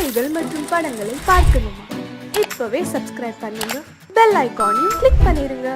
காணொளிகள் மற்றும் படங்களை பார்க்கணுமா? இப்பவே சப்ஸ்கிரைப் பண்ணுங்க, பெல் ஐகானையும் கிளிக் பண்ணிருங்க.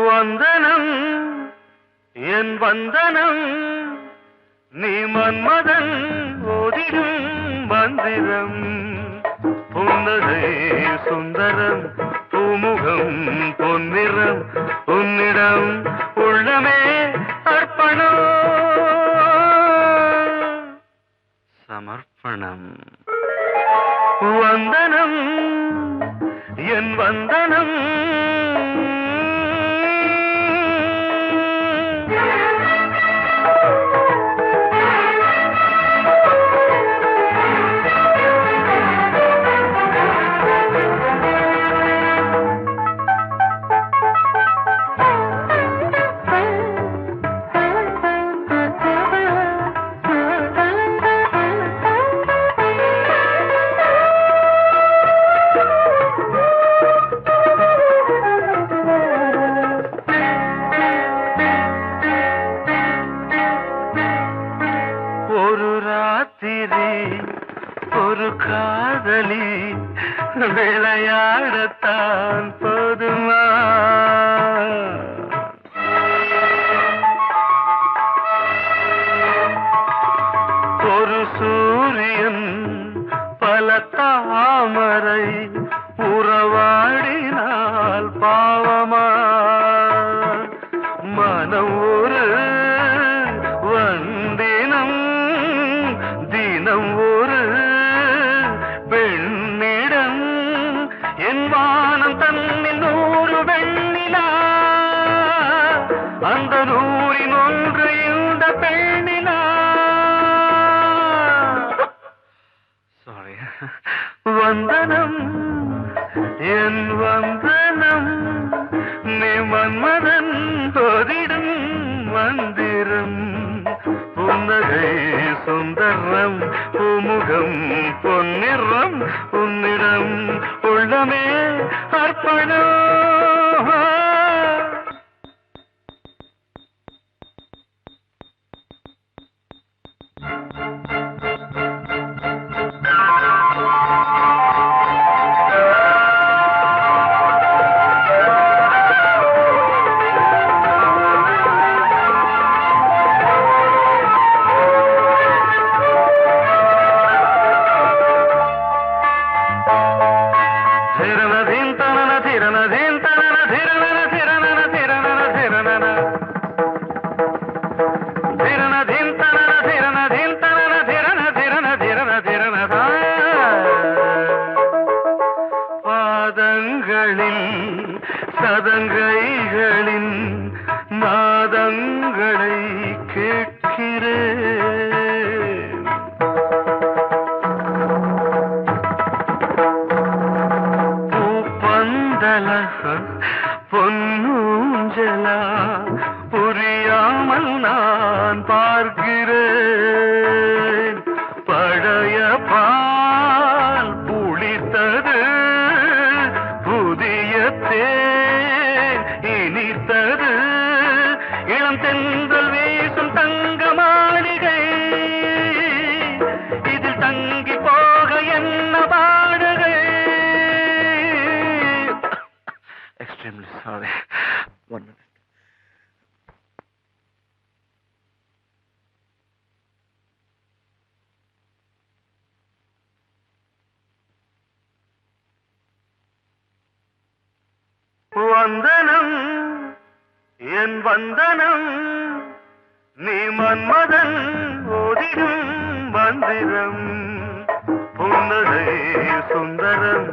வந்தனம் என் வந்தனம் நீ மன்மதன் ஓதிடும் மந்திரம் புன்னகை சுந்தரம் பூமுகம் பொன்னிறம் உன்னிடம் உள்ளமே அர்ப்பணம் சமர்ப்பணம் வந்தனம் என் வந்தனம் ஒரு ராத்திரி ஒரு காதலி விளையாடத்தான் போதுமா? ஒரு சூரியன் பல தாமரை உறவாடினால் பாவமா? மனம் ஒரு வந்தினம் தினம் ஒரு பெண்ணிடம் என் வானம் தன்னில் 100 வெண்ணிலா அந்த 100இன் ஒன்று இந்த பெண்ணிலா. சாரி. வந்தனம் என் வந்தனம் நீ மன்மதன் ஓதிடும் மந்திரம் புன்னகை சுந்தரம் பூமுகம் பொன்னிறம் உன்னிடம் உள்ளமே அர்ப்பணம். பாதங்களில் சதங்கைகளின் நாதங்களை கேட்கிறேன். பூப்பந்தல பொன்னூஞ்சலா புரியாமல் நான் பார்க்கிறேன். பழைய பால் புளித்தது புதிய தேன் இனித்தது இளம் தென்றல் வீசும் தங்க மாளிகை இதில் தங்கி போக என்ன பாடுகை. Extremely sorry. 1 minute. வந்தனம் என் வந்தனம் நீ மன்மதன் ஓதிடும் மந்திரம் புன்னகை சுந்தரம்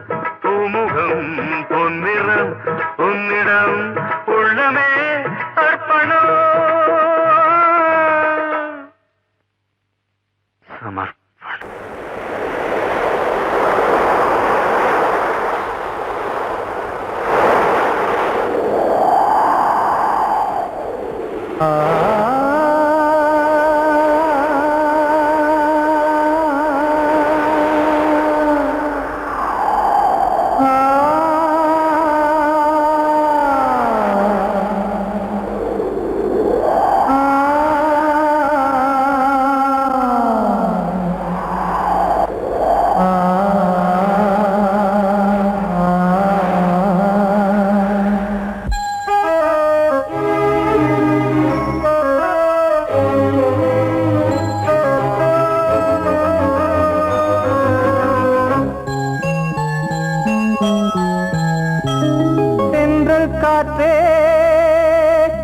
தென்றல் காற்றே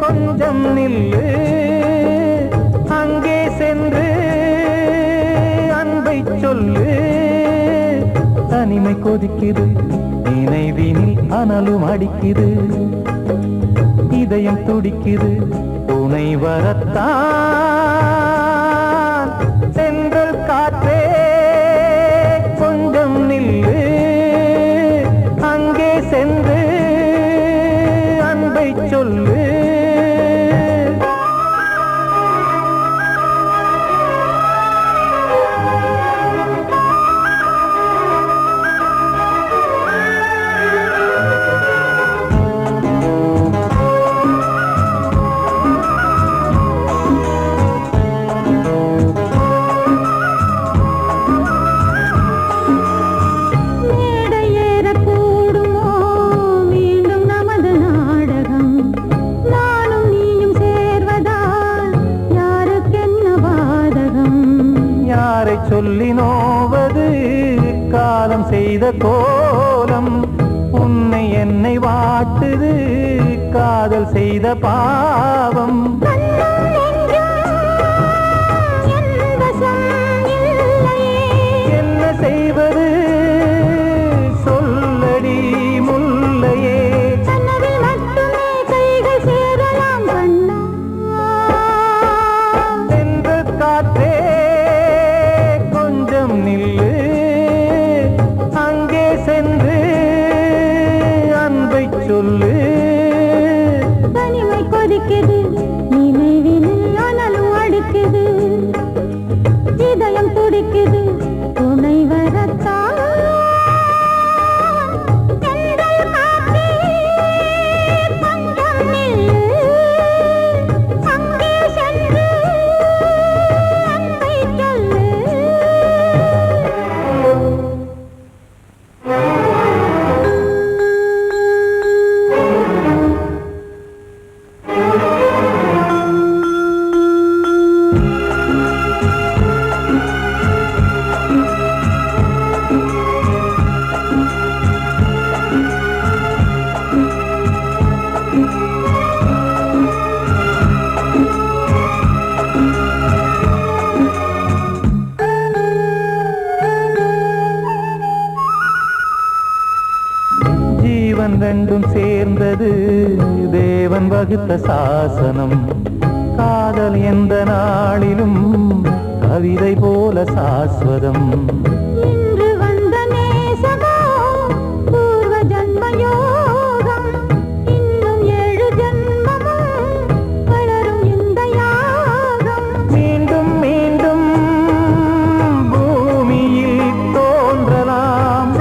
கொஞ்சம் நில்லு, அங்கே சென்று அன்பை சொல்லு. தனிமை கொதிக்குது, நினைவினில் அனலும் அடிக்குது, இதயம் துடிக்குது, துணை வரத்தான். தென்றல் காற்றே கொஞ்சம் நில்லு, அங்கே சென்று அன்பை சொல்லு. சொல்லி நோவது காலம் செய்த கோலம், உன்னை என்னை வாட்டுது காதல் செய்த பாவம். என்ன செய்வது சொல்லடி முல்லையே. தென்றல் காற்றே நில்லு, அங்கே சென்று அன்பை சொல்லு. தனிமை கொதிக்குது, நினைவினில் அனலும் அடிக்குது, இதயம் துடிக்குது, துணை வரத்தான். தென்றல் காற்றே கொஞ்சம் நில்லு, அங்கே சென்று அன்பை சொல்லு. ஜீவன் ரெண்டும் சேர்ந்தது தேவன் வகுத்த சாசனம். காதல் எந்த நாளிலும் கவிதை போல சாஸ்வதம். இன்று வந்த நேசமோ பூர்வ ஜன்ம யோகம், இன்னும் 7 ஜன்மமும் வளரும் இந்த யாகம். மீண்டும் மீண்டும் பூமியில் தோன்றலாம்,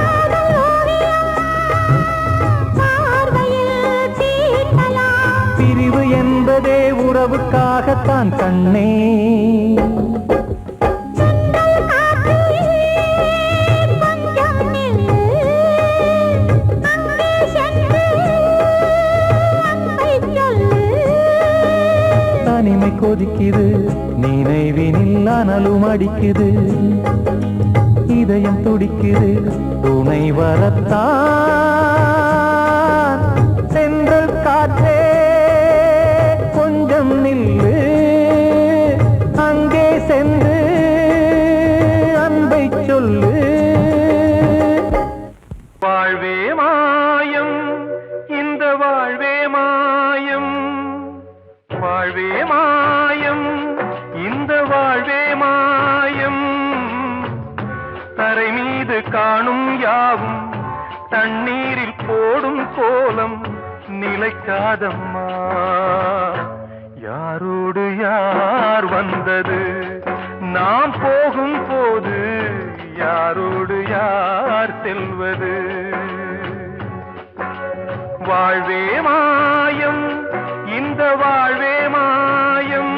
பிரிவு என்பதே உறவுக்காகத்தான் கண்ணே. தனிமை கொதிக்குது, நினைவினில் அனலும் அடிக்குது, இதயம் துடிக்குது, துணை வரத்தான். தென்றல் காற்றே கொஞ்சம் நில்லு, அங்கே சென்று அன்பை சொல்லு. வாழ்வே மாயம், இந்த வாழ்வே மாயம், வாழ்வே மாயம், இந்த வாழ்வே மாயம். தரை மீது காணும் யாவும் தண்ணீரில் போடும் கோலம் நிலைக்காதம்மா. யாரோடு யார் வந்தது நாம் போகும் போது, யாரோடு யார் செல்வது. வாழ்வே மாயம், இந்த வாழ்வே மாயம்.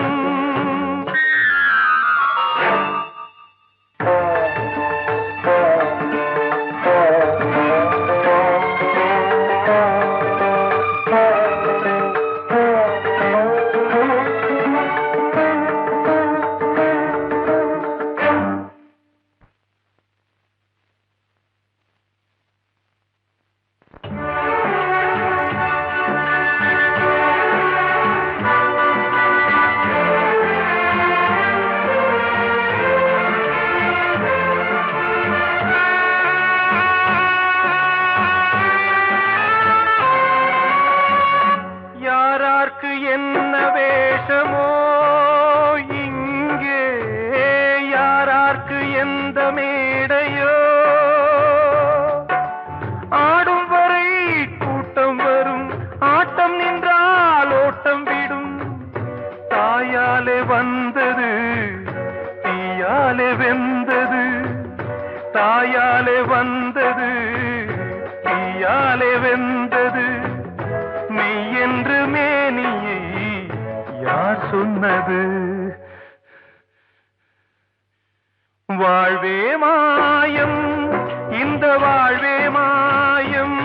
சொன்னது. வாழ்வே மாயம், இந்த வாழ்வே மாயம்.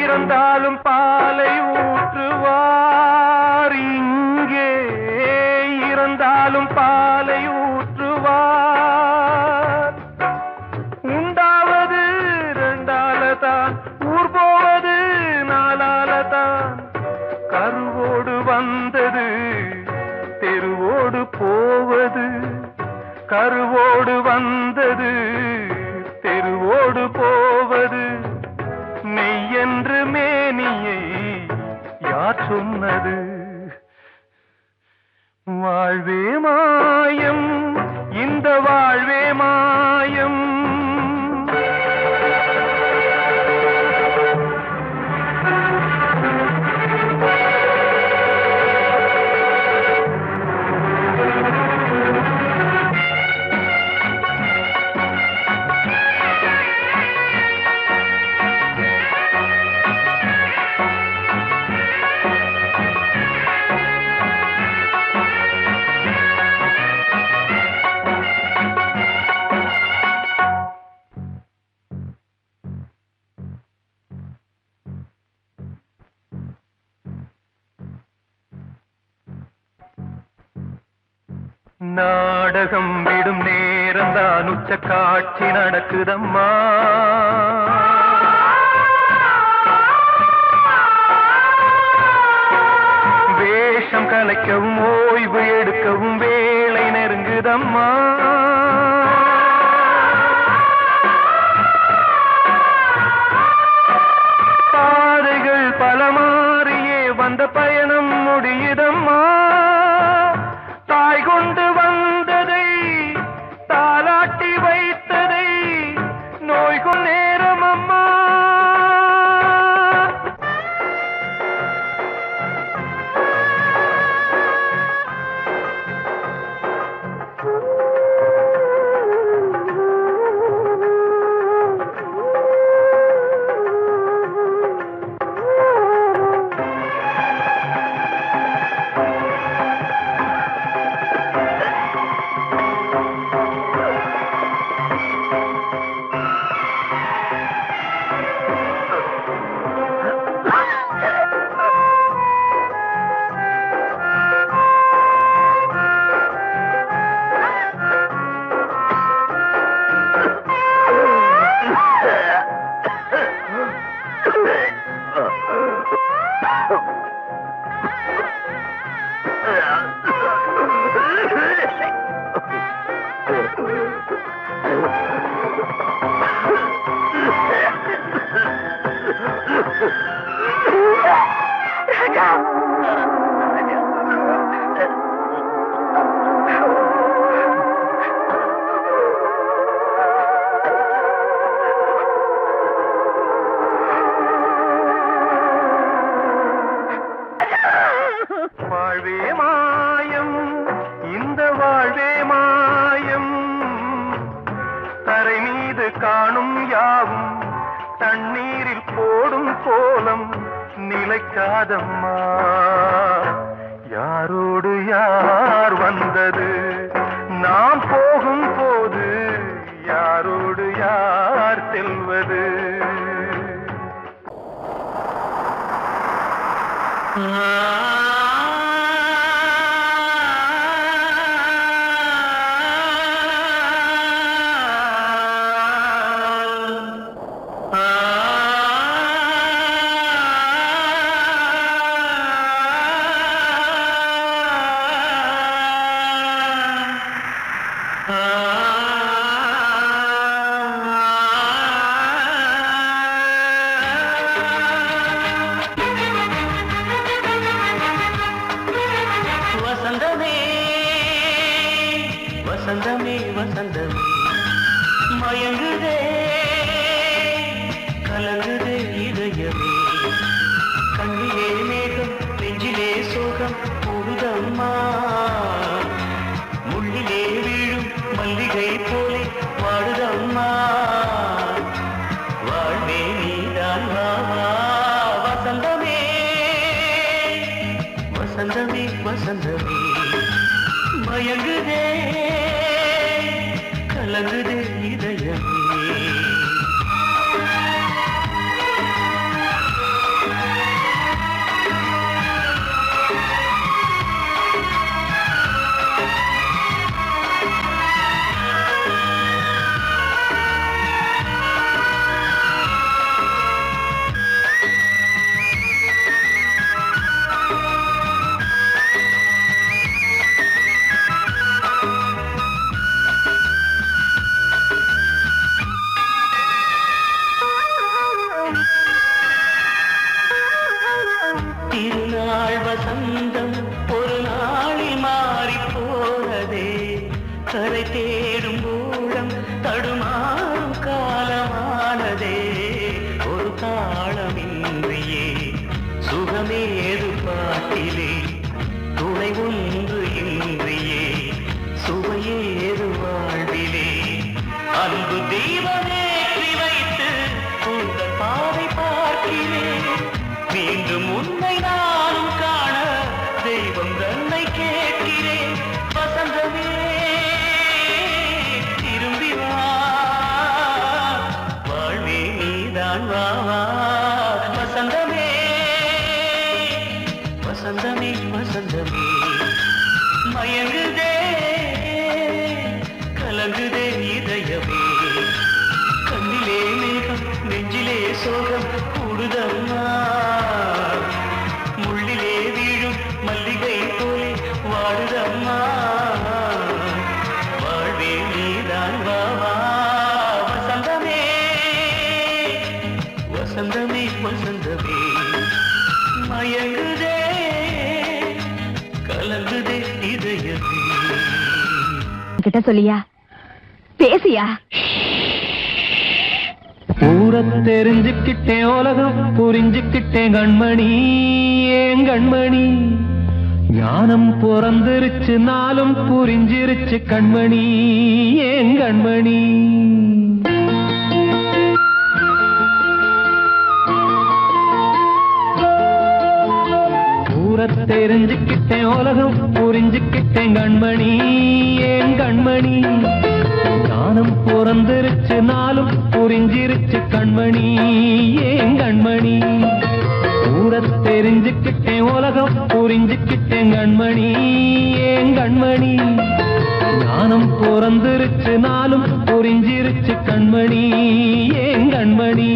இறந்தாலும் பாலை ஊற்றுவார் இங்கே, இறந்தாலும் பாலை ஊற்றுவார். உண்டாவது ரெண்டாலதான், ஊர் போவது நாலாலதான். கருவோடு வந்தது தெருவோடு போவது, கருவோடு வந்தது தெருவோடு போவது. மெய்யென்று மேனியை யார் சொன்னது? வாழ்வே மாயம், இந்த வாழ்வே மாயம். நாடகம் விடும் நேரம்தான் உச்ச காட்சி நடக்குதம்மா. வேஷம் கலைக்கவும் ஓய்வு எடுக்கவும் வேளை நெருங்குதம்மா. பாதைகள் பல மாறியே வந்த பயணம் முடியுதம்மா. தாய் கொண்டு வந்ததை தாலாட்டி வைத்ததை நோய்கள் நேரம் அம்மா. வாழ்வே மாயம், இந்த வாழ்வே மாயம். தரை மீது காணும் யாவும் தண்ணீரில் போடும் கோலம் நிலைக்காதம்மா. யாரோடு யார் வந்தது நாம் போகும் போது, யாரோடு யார் செல்வது? வசந்தமே வசந்தமே மயங்குதே கலங்குதே இதயமே கண்ணிலே மேகம் நெஞ்சிலே சோகம் போடுதம்மா முள்ளிலே வீழும் மல்லிகை போலே வாடுதம்மா வாழ்வே நீதான் வாவா வசந்தமே வசந்தமே வசந்தமே மயங்குதே கலங்குதே இதயமே திருநாள் வசந்தம் ஒரு நாளில் மாறி போனதே கரை தேடும் ஊழம் தடுமாறும் காலமானதே ஒரு தாளமின்றியே சுகமேது பாட்டிலே துணை ஒன்று இன்றியே சுவையேது வாழ்விலே அன்பு தீபமேற்றி வைத்து உங்கள் பாதை பார்க்கிறேன் மீண்டும் உன்னை நானும் காண தெய்வம் தன்னை கேட்கிறேன் வசந்தமே திரும்பி வா வாழ்வே நீதான் வா வசந்தமே வசந்தமே வசந்தமே மயங்குதே கலங்குதே இதயமே கண்ணிலே மேகம் நெஞ்சிலே சோகம் கூடுதம்மா முள்ளிலே வீழும் மல்லிகை போலே வாடுதம்மா வாழ்வே நீதான் வாவா வசந்தமே வசந்தமே வசந்தமே மயங்குதே கலங்குதே இதயமே கிட்ட சொல்லியா பேசியா ஊரை தெரிஞ்சுக்கிட்டேன் உலகம் புரிஞ்சுக்கிட்டேன் கண்மணி ஏன் கண்மணி ஞானம் பிறந்திருச்சு நாளும் புரிஞ்சிருச்சு கண்மணி ஏன் கண்மணி ஊரை தெரிஞ்சுக்கிட்டேன் உலகம் புரிஞ்சுக்கிட்டேன் கண்மணி ஏன் கண்மணி ஞானம் பிறந்திருச்சு நாளும் புரிஞ்சிருச்சு கண்மணி ஏன் கண்மணி ஊரை தெரிஞ்சுக்கிட்டேன் உலகம் புரிஞ்சுக்கிட்டேன் கண்மணி ஏன் கண்மணி ஞானம் பிறந்திருச்சு நாளும் புரிஞ்சிருச்சு கண்மணி ஏன் கண்மணி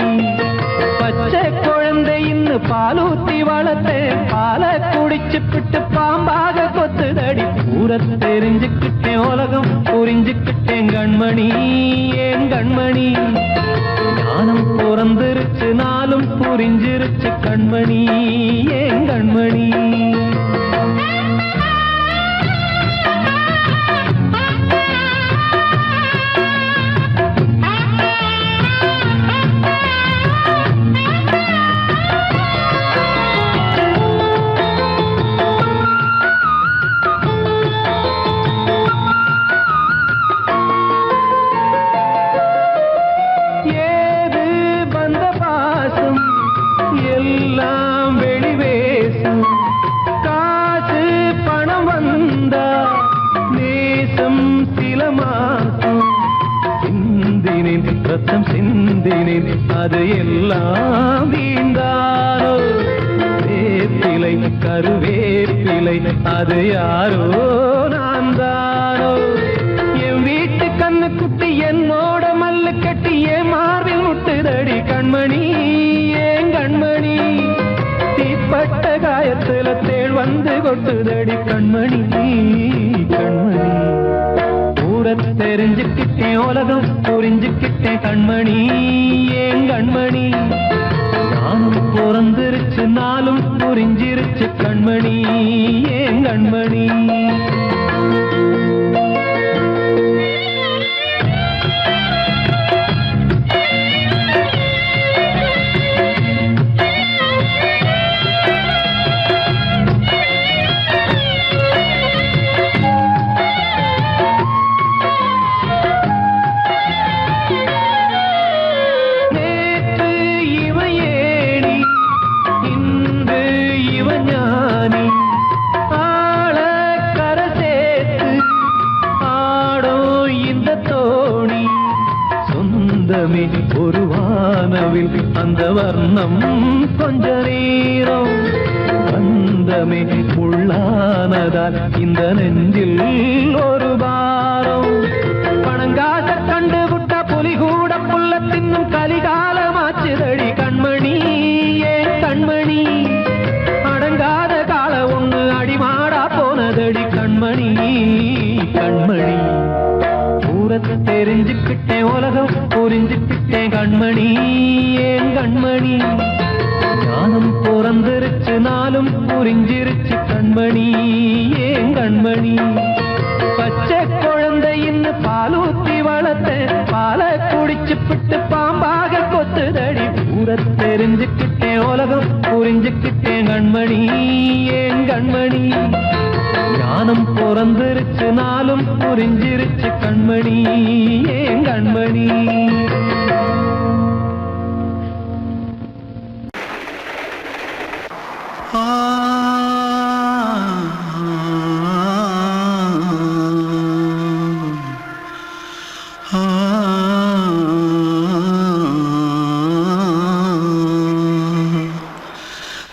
பச்சை குழந்தை இன்னும் பாலூத்தி வளர்த்தேன் பாலை குடிச்சு பிட்டு பாம்பாக கொத்துதடி ஊரை தெரிஞ்சுக்கிட்டேன் உலகம் புரிஞ்சுக்கிட்டேன் கண்மணி ஏன் கண்மணி ஞானம் பிறந்திருச்சு நாளும் புரிஞ்சிருச்சு கண்மணி ஏன் கண்மணி எல்லாம் வெளிவேசம் காசு பணம் வந்தா நேசம் சில மாசம் சிந்தினேன் ரத்தம் சிந்தினேன் அது எல்லாம் வீண்டாரோ வேப்பிலை கருவேப்பிலை அது யாரோ நான் தானோ என் வீட்டு கண்ணு குட்டி என்னோட மல்லு கட்டி என் மார்பில் முட்டுதடி கண்மணி ஏன் கண்மணி தீப்பட்ட காயத்துல தேள் வந்து கொட்டுதடி கண்மணி கண்மணி ஊரை தெரிஞ்சுக்கிட்டேன் உலகம் புரிஞ்சுக்கிட்டேன் கண்மணி ஏன் கண்மணி நானும் பிறந்திருச்சு நாளும் புரிஞ்சிருச்சு கண்மணி ஏன் கண்மணி அந்தமே ஒரு வானவில் அந்த வர்ணம் கொஞ்ச நேரம் அந்தமே முள்ளானதால் இந்த நெஞ்சில் ஒரு பாரம் பணங்காச கண்டு விட்ட புலி கூட புல்ல தின்னும் கலிகாலமாச்சுதடி கண்மணி ஏன் கண்மணி அடங்காத கால ஒண்ணு அடிமாடா போனதடி கண்மணி கண்மணி தூரத்தை தெரிஞ்சுக்கிட்டேன் உலகம் புரிஞ்சுக்கிட்டேன் கண்மணி ஏன் கண்மணி ஞானம் பிறந்திருச்சு நாளும் புரிஞ்சிருச்சு கண்மணி ஏன் கண்மணி பச்சை குழந்தையின்னு பாலூத்தி வளர்த்த பாலை குடிச்சு பிட்டு பாம்பாக கொத்துதடி தூரத்தை தெரிஞ்சுக்கிட்டேன் உலகம் புரிஞ்சுக்கிட்டேன் கண்மணி ஏன் கண்மணி ஞானம் பிறந்திருச்சு நாளும் புரிஞ்சிருச்சு கண்மணி ஏன் கண்மணி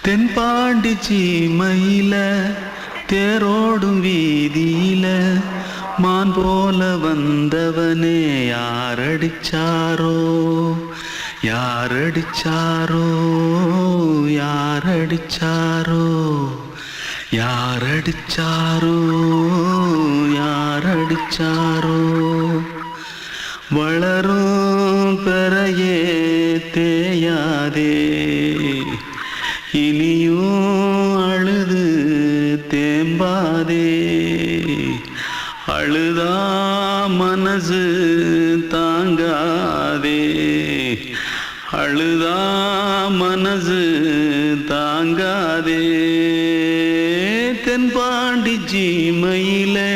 தென்பாண்டி சீமையில தேரோடும் வீதியில மான் போல வந்தவனே யாரடிச்சாரோ யாரடிச்சாரோ யாரடிச்சாரோ யாரடிச்சாரோ யாரடிச்சாரோ வளரும் பெறையே தேயாதே இனியும் அழுது தேம்பாதே அழுதா மனசு தாங்காதே அழுதா மனசு தாங்காதே தென்பாண்டி சீமையிலே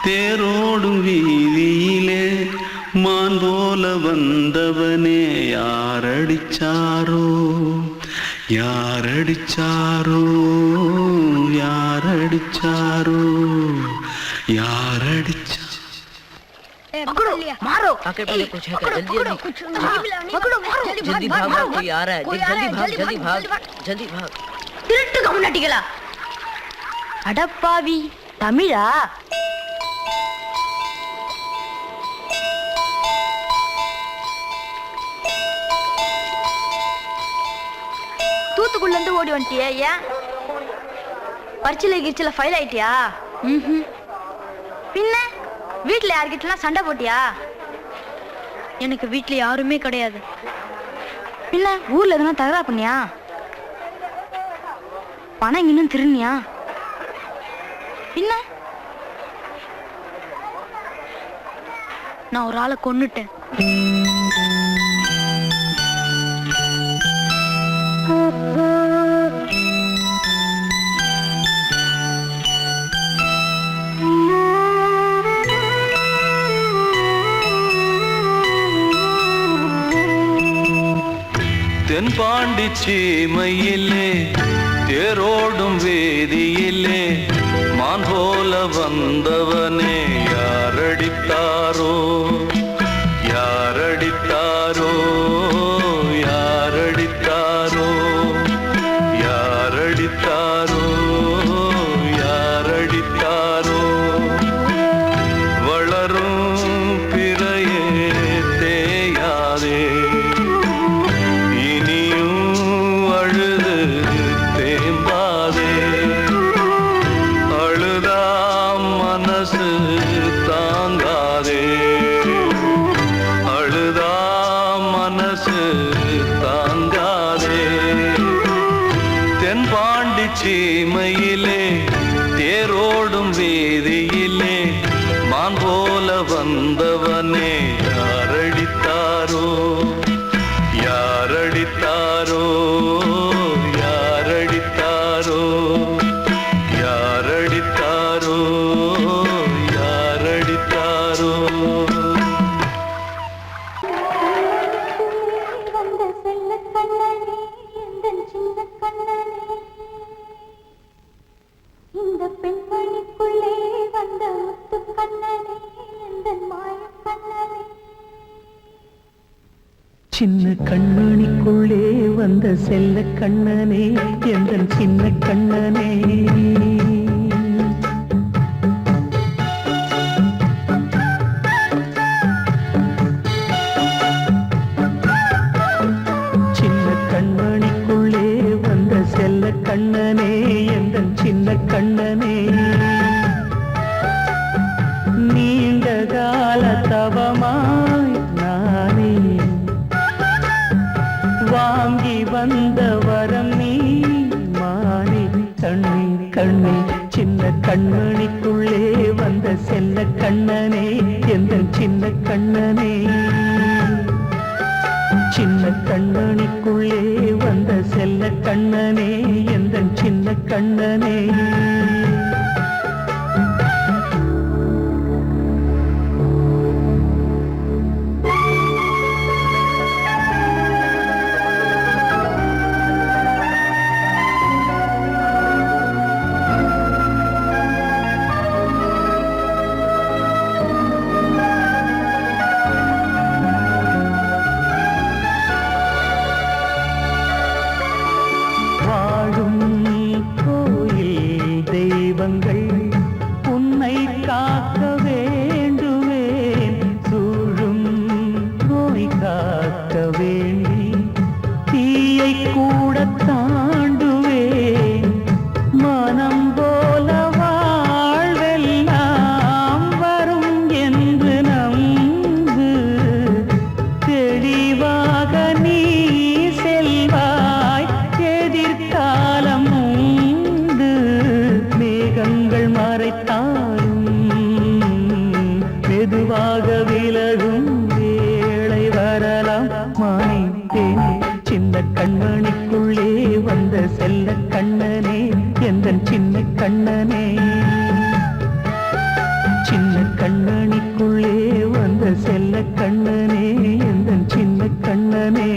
தேரோடும் வீதியிலே மான் போல வந்தவனே யாரடிச்சாரோ யாரடிச்சாரோ யாரடிச்சாரோ யாரடிச்சா पकड़ो मारो आके पहले कुछ है क्या जल्दी जल्दी जल्दी भाग कोई आ रहा है जल्दी भाग திருட்டு கம்யூனிட்டிகளா அடப்பாவி தமிழா தூத்துக்குள்ள இருந்து ஓடி வந்துட்டியா ஏன் பரிச்சையில கிரிச்சில ஃபைல் ஆயிட்டியா பின்ன வீட்டுல யார்கிட்டலாம் சண்டை போட்டியா எனக்கு வீட்டுல யாருமே கிடையாது பின்ன ஊர்ல எதுனா தகராறு பண்ணியா பணம் இன்னும் திருநியா பின்ன நான் ஒரு ஆளை கொன்னுட்டேன் தென்பாண்டி சீமையிலே தேரோடும் வேதியிலே மான் போல வந்தவனே யாரடித்தாரோ யாரடித்தாரோ யாரடித்தாரோ யாரடித்தாரோ யாரடித்தாரோ வளரும் பிறையே தேயாதே சீமையிலே தேரோடும் வேதியிலே மான் போல வந்தவனே யாரடித்தாரோ யாரடித்தாரோ யாரடித்தாரோ யாரடித்தாரோ யாரடித்தாரோ இந்த பெண்மணிக்குள்ளே வந்த முத்து கண்ணனே எந்த மாய கண்ணனே சின்ன கண்மணிக்குள்ளே வந்த செல்ல கண்ணனே எந்தன் சின்ன கண்ணனே சின்ன கண்மணிக்குள்ளே வந்த செல்ல கண்ணனே எந்தன் சின்ன கண்ணனே நீண்ட கால தவமாய் நானே வாங்கி வந்த வரம் நீ மானே கண்ணே கண்ணே சின்ன கண்மணிக்குள்ளே வந்த செல்ல கண்ணனே எந்தன் சின்ன கண்ணனே சின்ன கண்மணிக்குள்ளே வந்த செல்ல கண்ணனே எந்தன் சின்ன கண்ணனே உன்னை காக்க வேண்டுவேன் சூழும் நோய் காக்க வேண்டி தீயை கூட தாண்டுவேன் மனம் போல வாழ்வெல்லாம் வரும் என்று நம்பு தெளிவாக நீ செல்வாய் எதிர்காலம் மேகங்கள் மறைத்தாலும் மெதுவாக விலகும் வேளை வரலாம் மானே சின்ன கண்மணிக்குள்ளே வந்த செல்ல கண்ணனே எந்தன் சின்ன கண்ணனே சின்ன கண்ணனிக்குள்ளே வந்த செல்ல கண்ணனே எந்தன் சின்ன கண்ணனே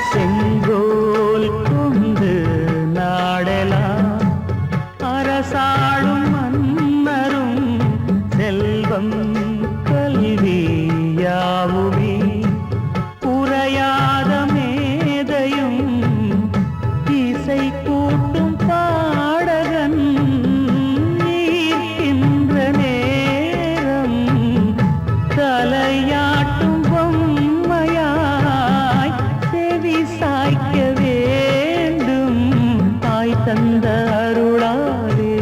செங்கோல் கொண்டு நாடலாம் அரசாளும் மன்னரும் செல்வம் கல்வி யாவுமே உரையாத மேதையும் இசை கூட்டும் பாடகன் ஈர்க்கின்ற நேரம் தலையாட்டும் பொம்மையாய் செவி சாய்க்க வேண்டும் தாய் தந்த அருளாலே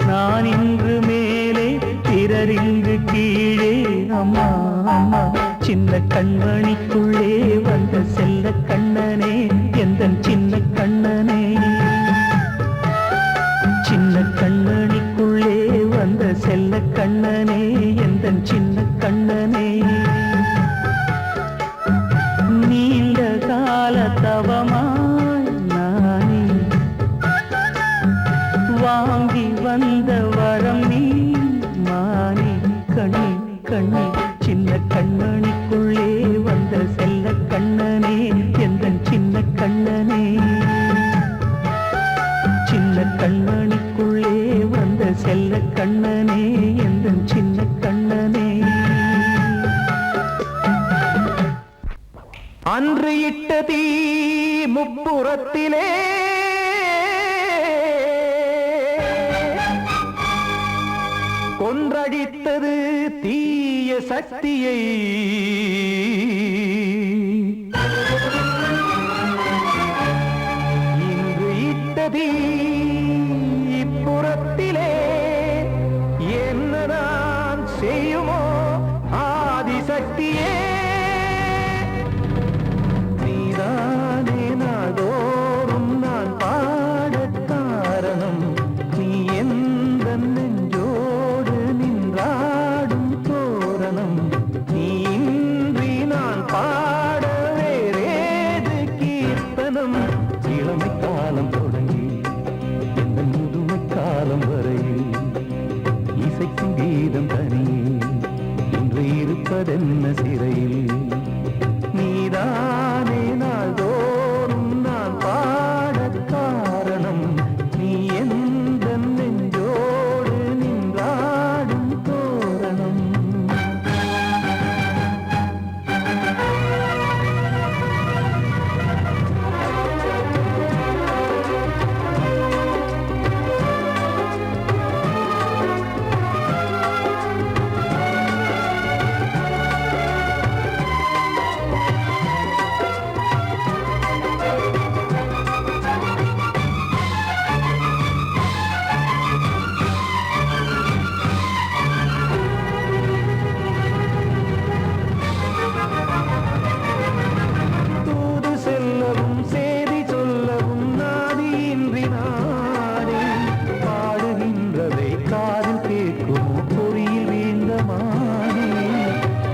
நான் இன்று மேலே பிறரிங்கு கீழே அம்மா அம்மா சின்ன கண்மணிக்குள்ளே வந்த செல்ல கண்ணனே எந்தன் சின்ன கண்ணனே சின்ன கண்மணிக்குள்ளே வந்த செல்ல கண்ணனே எந்தன் சின்ன கண்ணனே நீண்ட கால தவமாய் நானே வாங்கி வந்த வரம் நீ மானே கண்ணே கண்ணே சின்ன கண்மணிக்குள்ளே வந்த செல்ல கண்ணனே எந்தன் சின்ன கண்ணனே சின்ன கண்மணிக்குள்ளே வந்த செல்ல கண்ணனே எந்தன் சின்ன கண்ணனே அன்று இட்ட தீ முப்புறத்திலே கொன்றடித்தது தீய சக்தியை இன்று இட்ட தீ இப்புறத்திலே என்ன நான் செய்யுமோ ஆதிசக்தியே நீதானே நாள்தோறும் நான் பாடக் காரணம் நீ எந்த நெஞ்சோடு நின்றாடும் தோரணம் நீ இன்றி இருப்பதென்ன சிறையில் நீதானே நாள்தோறும் நான் பாடக் காரணம் நீ எந்த நெஞ்சோடு நின்றாடும் தோரணம் தூது செல்லவும் சேதி சொல்லவும் நாதியின்றி நானே பாடுகின்றதை காதில் கேட்குமோ பொறியில் வீழ்ந்த மானே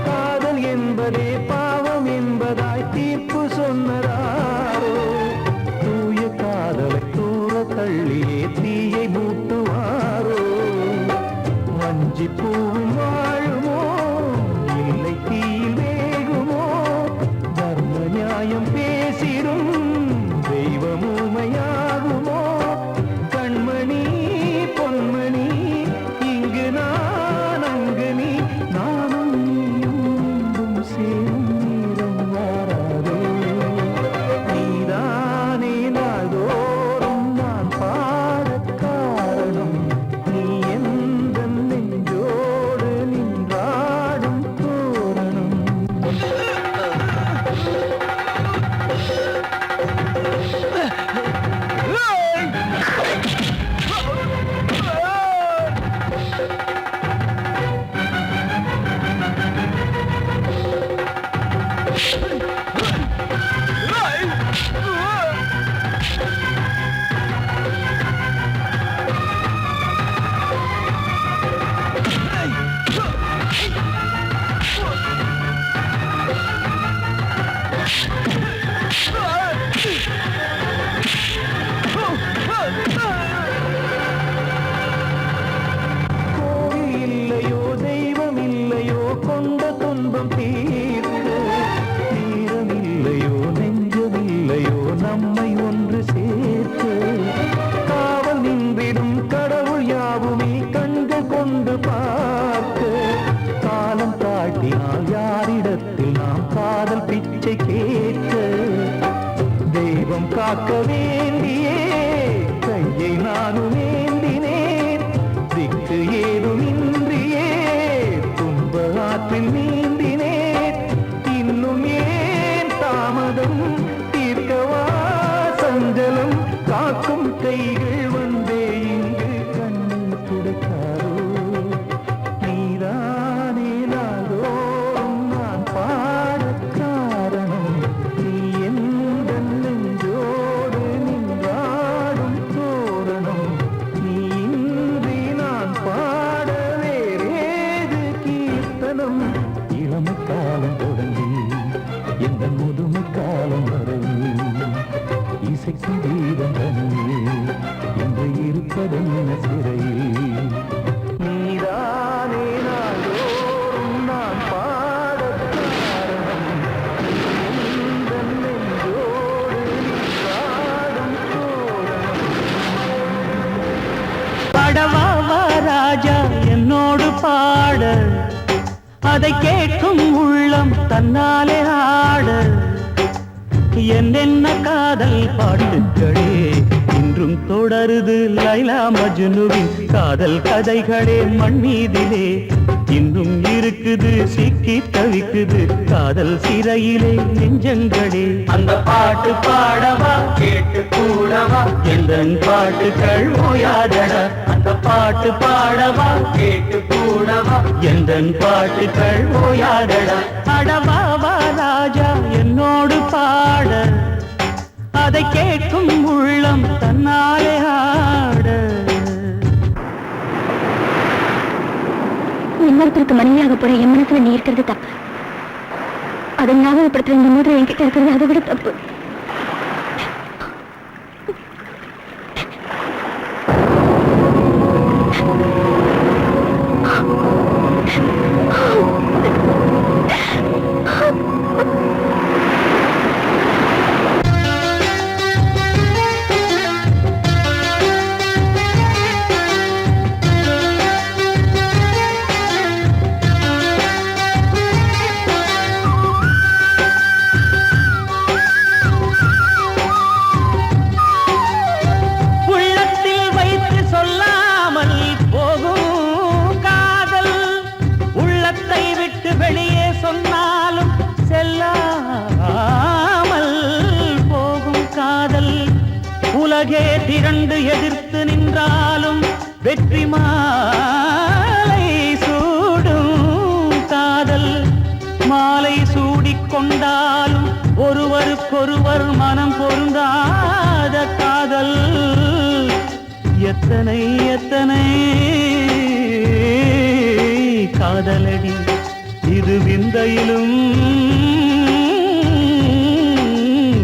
காதல் என்பதே பாவம் என்பதாய் தீர்ப்பு சொன்னதாரோ தூய காதலை தூர தள்ளியே தீயை மூட்டுவாரோ வஞ்சி பூவும் வாழுமோ இல்லை தீயில் வேகுமோ தர்ம நியாயம் பேசிடும் தெய்வம் ஊமையாகுமோ கண்மணி பொன்மணி இங்கு நான் அங்கு நீ நானும் நீயும் மீண்டும் சேரும் நேரம் வாராதோ நீதானே நாள்தோறும் நான் பாடக் காரணம் நீ எந்த நெஞ்சோடு நின்றாடும் தோரணம் கோவில் இல்லையோ தெய்வம் இல்லையோ கொண்ட துன்பம் தீர்க்க தீரம் இல்லையோ நெஞ்சம் இல்லையோ நம்மை ஒன்று சேர்க்க காவல் நின்றிடும் கடவுள் யாவுமே கண்கள் கொண்டு பார்க்க காலம் காட்டினால் யாரிடத்தில் நாம் காதல் பிச்சை கேட்க தெய்வம் காக்க வேண்டியே கையை நானும் ஏந்தினேன் திக்கு ஏதுமின்றியே துன்ப ஆற்றில் நீந்தினேன் இன்னும் ஏன் தாமதம் தீர்க்கவா சஞ்சலம் காக்கும் கைகள் வந்தே இங்கு கண்ணீர் துடைக்காரோ நீதானே நாள்தோறும் நான் பாடக் காரணம் நீ எந்த நெஞ்சோடு நின்றாடும் தோரணம் நீ இன்றி நான் பாட வேறேது கீர்த்தனம் இளமை காலம் தொடங்கி எந்த முதுமை காலம் வரை இசைக்கு தீபம் தனியே என்று இருப்பதென்ன சிறையில் நீதானே நாள்தோறும் நான் பாடக் காரணம் எந்த நெஞ்சோடு நின்றாடும் தோரணம் படவா ராஜா என்னோடு பாட அதை கேட்கும் உள்ளம் தன்னாலே ஆட என்னென்ன காதல் பாட்டுகளே இன்றும் தொடருது லைலா மஜ்னுவின் காதல் கதைகளே மண் மீதிலே இன்னும் இருக்குது சிக்கி தவிக்குது காதல் சிறையிலே நெஞ்சங்களே அந்த பாட்டு பாடவா கேட்டு கூடவா எந்த பாட்டுகள் ஓயாதடா அந்த பாட்டு பாடவா கேட்டு கூடவா எந்த பாட்டுகள் ஓயாதடா அடவாவா ராஜா என்னோடு பாட அதை கேட்கும் உள்ளம் தன்னாலே ஆட இன்னொருத்தருக்கு மனைவியாக போற என் மனசுல நீ இருக்கிறது தப்பு அதை ஞாபகப்படுத்துற இந்த மூன்று என்கிட்ட இருக்கிறது அதை விட தப்பு Oh உலகே திரண்டு எதிர்த்து நின்றாலும் வெற்றி மாலை சூடும் காதல். மாலை சூடிக்கொண்டாலும் ஒருவருக்கொருவர் மனம் பொருந்தாத காதல். எத்தனை எத்தனை காதலடி இது விந்தையிலும்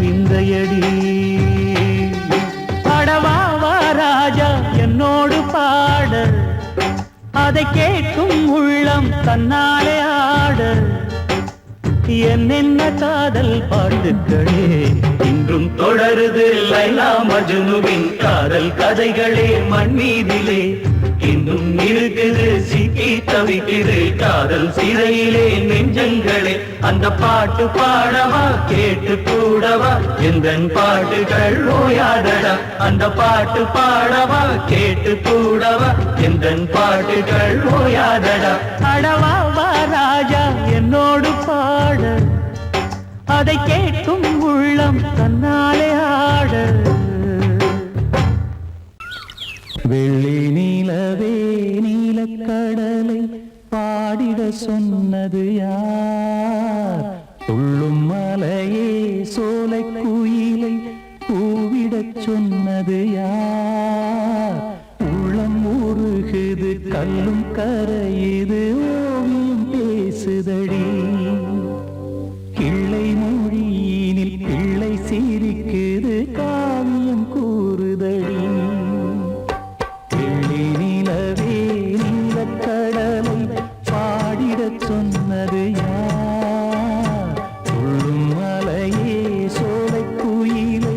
விந்தையடி. அடவாவா ராஜா என்னோடு பாட, அதை கேட்கும் உள்ளம் தன்னாலே ஆட. என்னென்ன காதல் பாட்டுக்களே இன்றும் தொடருது லைலா மஜ்னுவின் காதல் கதைகளே மண் மீதிலே. இன்னும் இருக்குது சிக்கி தவிக்குது காதல் சிறையிலே நெஞ்சங்களே. அந்த பாட்டு பாடவா கேட்டு கூடவா எந்தன் பாட்டுகள் ஓயாதடா. அந்த பாட்டு பாடவா கேட்டு கூடவா எந்தன் பாட்டுகள் ஓயாதடா. அடவாவா ராஜா என்னோடு பாட, அதை கேட்கும் உள்ளம் தன்னாலே ஆட. வெள்ளி நீலவே நீலக்கடலை பாடிட சொன்னது யார்? துள்ளும் மலையே சோலை குயிலை கூவிடச் சொன்னது யார்? உள்ளம் உருகுது கல்லும் கரையுது ஓவியம் பேசுதடி. கிள்ளை மொழியினில் பிள்ளை சிரிக்குது காவியம் கூறுதடி. வெள்ளி நிலவே நீலக்கடலை பாடிடச் சொன்னது யார்? துள்ளும் மலையே சோலை குயிலை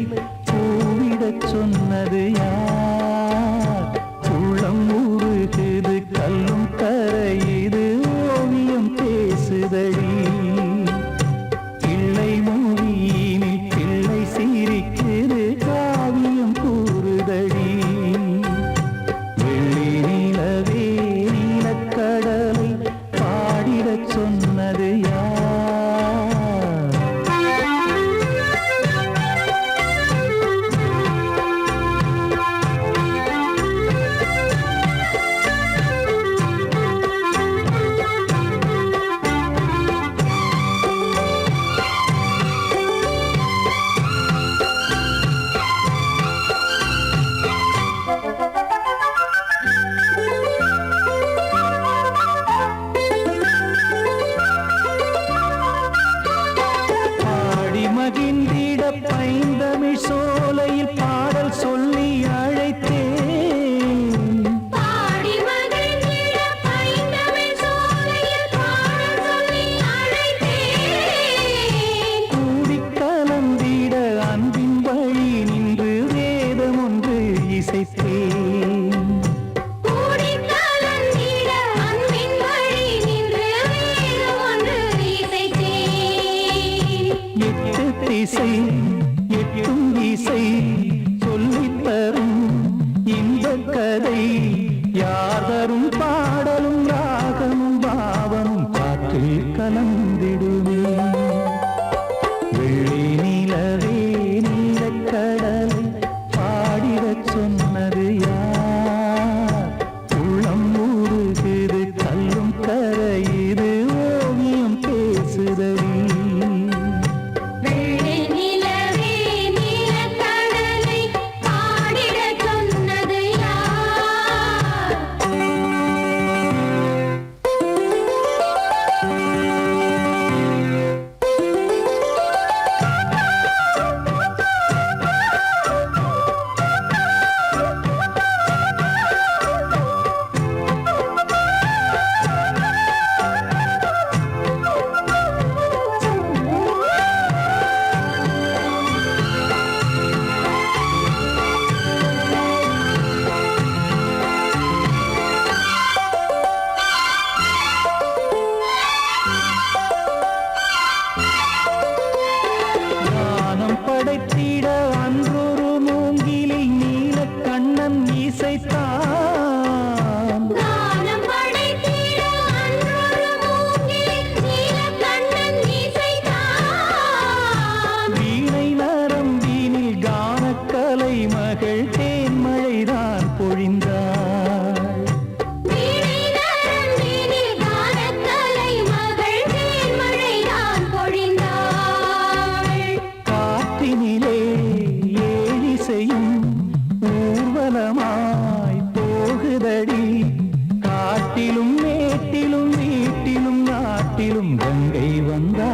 கூவிடச் சொன்னது யார்? உள்ளம் உருகுது கல்லும் கரையுது ஓவியம் பேசுதடி. கிள்ளை மொழியினில் பிள்ளை சிரிக்குது காவியம் கூறுதடி. வெள்ளி நிலவே நீலக்கடலை பாடிடச் சொன்னது யார்? பாடி மகிழ்ந்திட பைந்தமிழ் சோலையில் பாடல் சொல்லி அழைத்தேன். பாடி மகிழ்ந்திட பைந்தமிழ் சோலையில் பாடல் சொல்லி அழைத்தேன். கூடி கலந்திட அன்பின் வழி நின்று வேதம் ஒன்று இசைத்தேன். கூடிக் கலந்திட அன்பின் வழி நின்று வேதம் ஒன்று இசைத்தேன். எட்டு திசை எட்டும் இசை சொல்லித் தரும் இந்த கதை யார் தரும் பாடலும் ராகமும் பாவமும் காற்றில் கலந்திடுமே. வெள்ளி நிலவே நீலக்கடலை பாடிடச் சொன்னது யார்? உள்ளம் உருகுது கல்லும் கரையுது ஓவியம் பேசுதடி. வெள்ளி நிலவே நீலக்கடலை பாடிடச் சொன்னது யார்? வந்தா